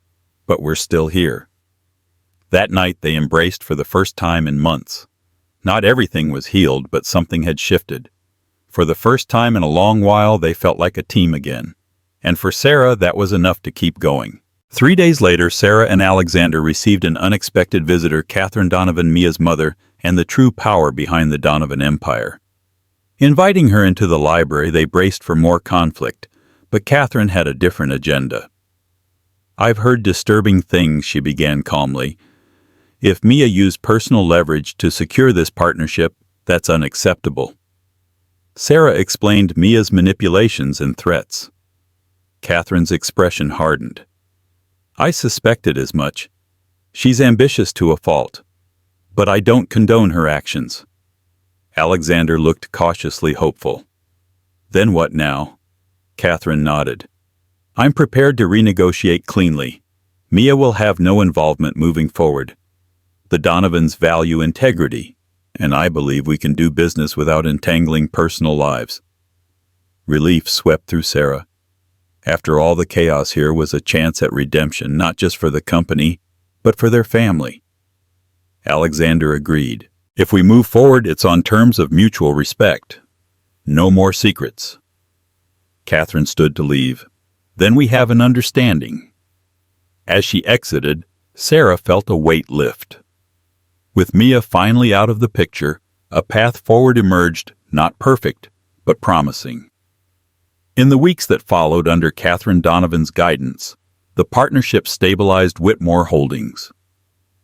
but we're still here." That night they embraced for the first time in months. Not everything was healed, but something had shifted. For the first time in a long while, they felt like a team again. And for Sarah, that was enough to keep going. 3 days later, Sarah and Alexander received an unexpected visitor: Catherine Donovan, Mia's mother, and the true power behind the Donovan empire. Inviting her into the library, they braced for more conflict, but Catherine had a different agenda. "I've heard disturbing things," she began calmly. "If Mia used personal leverage to secure this partnership, that's unacceptable." Sarah explained Mia's manipulations and threats. Catherine's expression hardened. "I suspected as much. She's ambitious to a fault. But I don't condone her actions." Alexander looked cautiously hopeful. "Then what now?" Catherine nodded. "I'm prepared to renegotiate cleanly. Mia will have no involvement moving forward. The Donovans value integrity, and I believe we can do business without entangling personal lives." Relief swept through Sarah. After all the chaos, here was a chance at redemption, not just for the company, but for their family. Alexander agreed. "If we move forward, it's on terms of mutual respect. No more secrets." Catherine stood to leave. "Then we have an understanding." As she exited, Sarah felt a weight lift. With Mia finally out of the picture, a path forward emerged, not perfect, but promising. In the weeks that followed, under Catherine Donovan's guidance, the partnership stabilized Whitmore Holdings.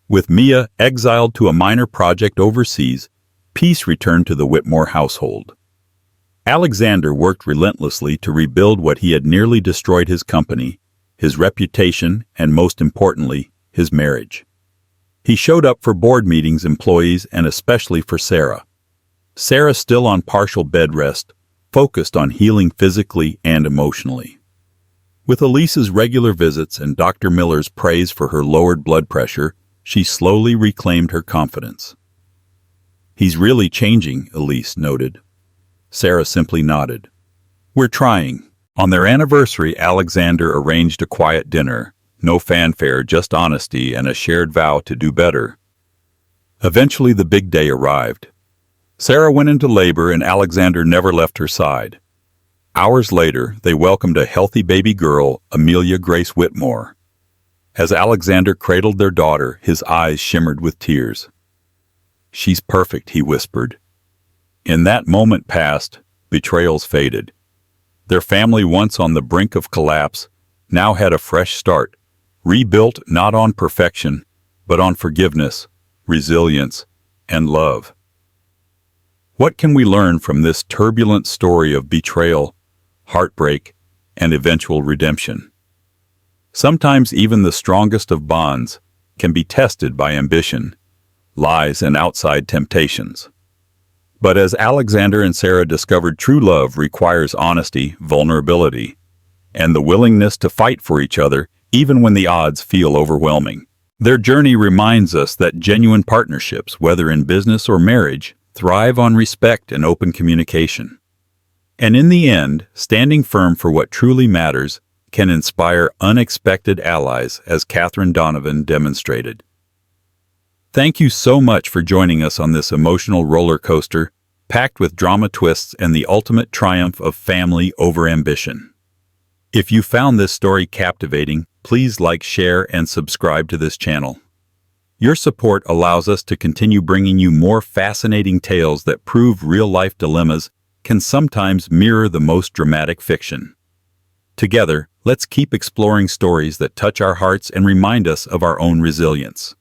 With Mia exiled to a minor project overseas, peace returned to the Whitmore household. Alexander worked relentlessly to rebuild what he had nearly destroyed: his company, his reputation, and most importantly, his marriage. He showed up for board meetings, employees, and especially for Sarah. Sarah, still on partial bed rest, focused on healing physically and emotionally. With Elise's regular visits and Dr. Miller's praise for her lowered blood pressure, she slowly reclaimed her confidence. "He's really changing," Elise noted. Sarah simply nodded. "We're trying." On their anniversary, Alexander arranged a quiet dinner. No fanfare, just honesty and a shared vow to do better. Eventually, the big day arrived. Sarah went into labor and Alexander never left her side. Hours later, they welcomed a healthy baby girl, Amelia Grace Whitmore. As Alexander cradled their daughter, his eyes shimmered with tears. "She's perfect," he whispered. In that moment past, betrayals faded. Their family, once on the brink of collapse, now had a fresh start, rebuilt not on perfection, but on forgiveness, resilience, and love. What can we learn from this turbulent story of betrayal, heartbreak, and eventual redemption? Sometimes even the strongest of bonds can be tested by ambition, lies, and outside temptations. But as Alexander and Sarah discovered, true love requires honesty, vulnerability, and the willingness to fight for each other even when the odds feel overwhelming. Their journey reminds us that genuine partnerships, whether in business or marriage, thrive on respect and open communication. And in the end, standing firm for what truly matters can inspire unexpected allies, as Catherine Donovan demonstrated. Thank you so much for joining us on this emotional roller coaster, packed with drama twists and the ultimate triumph of family over ambition. If you found this story captivating, please like, share, and subscribe to this channel. Your support allows us to continue bringing you more fascinating tales that prove real-life dilemmas can sometimes mirror the most dramatic fiction. Together, let's keep exploring stories that touch our hearts and remind us of our own resilience.